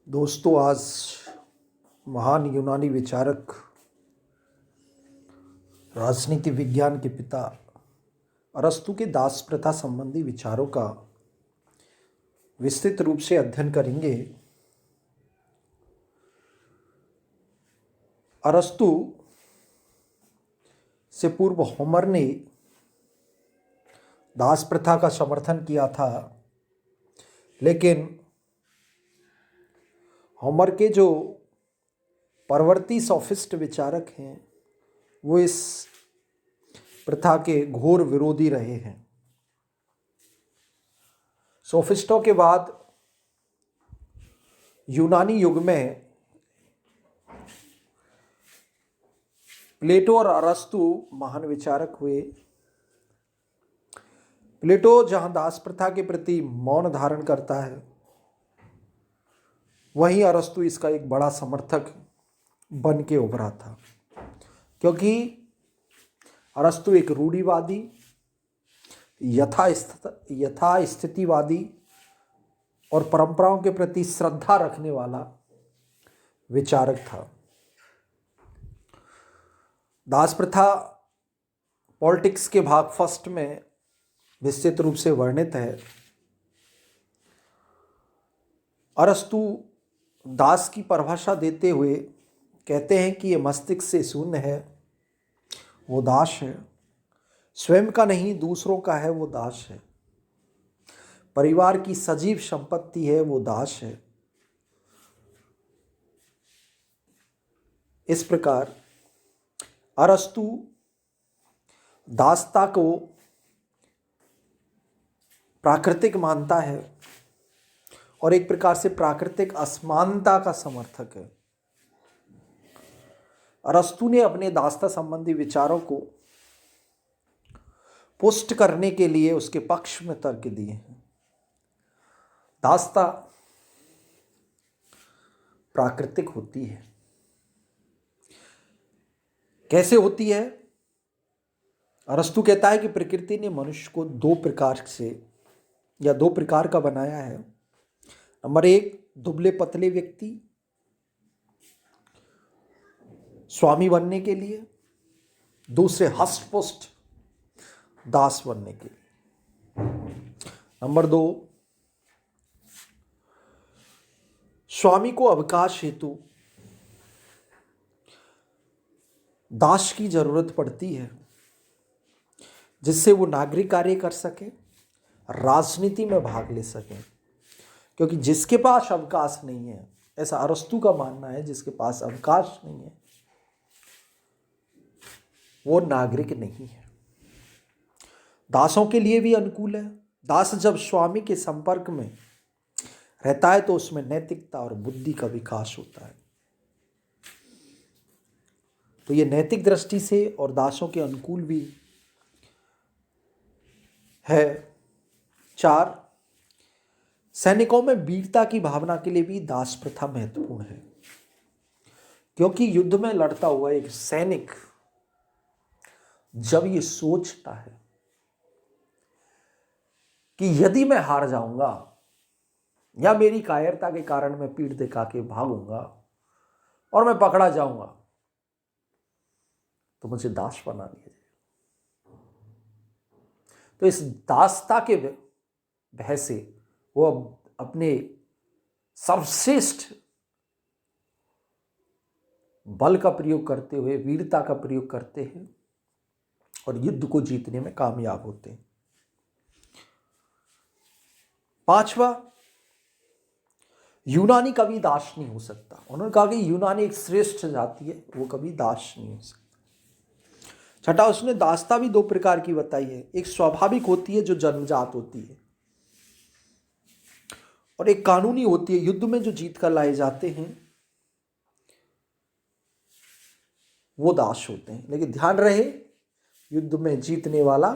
दोस्तों, आज महान यूनानी विचारक, राजनीति विज्ञान के पिता अरस्तु के दास प्रथा संबंधी विचारों का विस्तृत रूप से अध्ययन करेंगे। अरस्तु से पूर्व होमर ने दास प्रथा का समर्थन किया था, लेकिन होमर के जो परवर्ती सोफिस्ट विचारक हैं वो इस प्रथा के घोर विरोधी रहे हैं। सोफिस्टों के बाद यूनानी युग में प्लेटो और अरस्तु महान विचारक हुए। प्लेटो जहां दास प्रथा के प्रति मौन धारण करता है, वहीं अरस्तु इसका एक बड़ा समर्थक बन के उभरा था, क्योंकि अरस्तु एक रूढ़िवादी, यथास्थितिवादी और परंपराओं के प्रति श्रद्धा रखने वाला विचारक था। दास प्रथा पॉलिटिक्स के भाग फर्स्ट में विस्तृत रूप से वर्णित है। अरस्तु दास की परिभाषा देते हुए कहते हैं कि ये मस्तिष्क से शून्य है, वो दास है। स्वयं का नहीं, दूसरों का है, वो दास है। परिवार की सजीव संपत्ति है, वो दास है। इस प्रकार अरस्तु दासता को प्राकृतिक मानता है और एक प्रकार से प्राकृतिक असमानता का समर्थक है। अरस्तु ने अपने दासता संबंधी विचारों को पुष्ट करने के लिए उसके पक्ष में तर्क दिए हैं। दासता प्राकृतिक होती है। कैसे होती है? अरस्तु कहता है कि प्रकृति ने मनुष्य को दो प्रकार का बनाया है। नंबर एक, दुबले पतले व्यक्ति स्वामी बनने के लिए, दूसरे हष्ट पुष्ट दास बनने के लिए। नंबर दो, स्वामी को अवकाश हेतु दास की जरूरत पड़ती है, जिससे वो नागरिक कार्य कर सके, राजनीति में भाग ले सके। क्योंकि जिसके पास अवकाश नहीं है, ऐसा अरस्तु का मानना है, जिसके पास अवकाश नहीं है वो नागरिक नहीं है। दासों के लिए भी अनुकूल है। दास जब स्वामी के संपर्क में रहता है तो उसमें नैतिकता और बुद्धि का विकास होता है। तो ये नैतिक दृष्टि से और दासों के अनुकूल भी है। 4, सैनिकों में वीरता की भावना के लिए भी दास प्रथा महत्वपूर्ण है, क्योंकि युद्ध में लड़ता हुआ एक सैनिक जब ये सोचता है कि यदि मैं हार जाऊंगा या मेरी कायरता के कारण मैं पीठ दिखा के भागूंगा और मैं पकड़ा जाऊंगा, तो मुझे दास बना दिया जाएगा। तो इस दासता के भय से वो अपने सर्वश्रेष्ठ बल का प्रयोग करते हुए वीरता का प्रयोग करते हैं और युद्ध को जीतने में कामयाब होते हैं। 5वां, यूनानी कभी दास नहीं हो सकता। उन्होंने कहा कि यूनानी एक श्रेष्ठ जाति है, वो कभी दास नहीं हो सकता। 6, उसने दासता भी 2 प्रकार की बताई है। एक स्वाभाविक होती है, जो जन्मजात होती है, और एक कानूनी होती है, युद्ध में जो जीत कर लाए जाते हैं वो दास होते हैं। लेकिन ध्यान रहे, युद्ध में जीतने वाला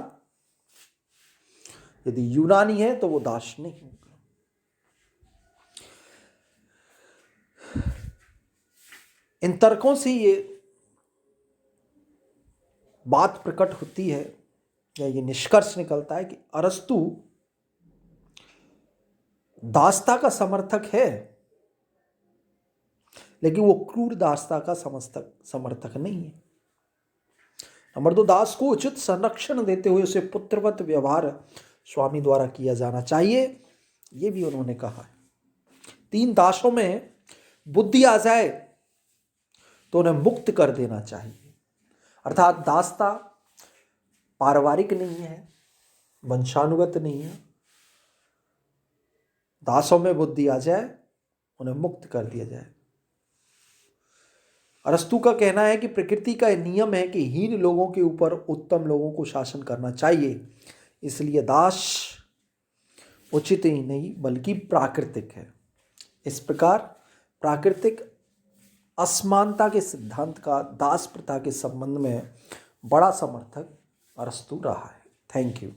यदि यूनानी है तो वो दास नहीं होगा। इन तर्कों से ये बात प्रकट होती है या ये निष्कर्ष निकलता है कि अरस्तु दासता का समर्थक है, लेकिन वो क्रूर दासता का समर्थक नहीं है। नंबर 2, दास को उचित संरक्षण देते हुए उसे पुत्रवत व्यवहार स्वामी द्वारा किया जाना चाहिए, ये भी उन्होंने कहा है। 3, दासों में बुद्धि आ जाए तो उन्हें मुक्त कर देना चाहिए, अर्थात दासता पारिवारिक नहीं है, वंशानुगत नहीं है। दासों में बुद्धि आ जाए, उन्हें मुक्त कर दिया जाए। अरस्तु का कहना है कि प्रकृति का नियम है कि हीन लोगों के ऊपर उत्तम लोगों को शासन करना चाहिए, इसलिए दास उचित ही नहीं बल्कि प्राकृतिक है। इस प्रकार प्राकृतिक असमानता के सिद्धांत का दास प्रथा के संबंध में बड़ा समर्थक अरस्तु रहा है। Thank you.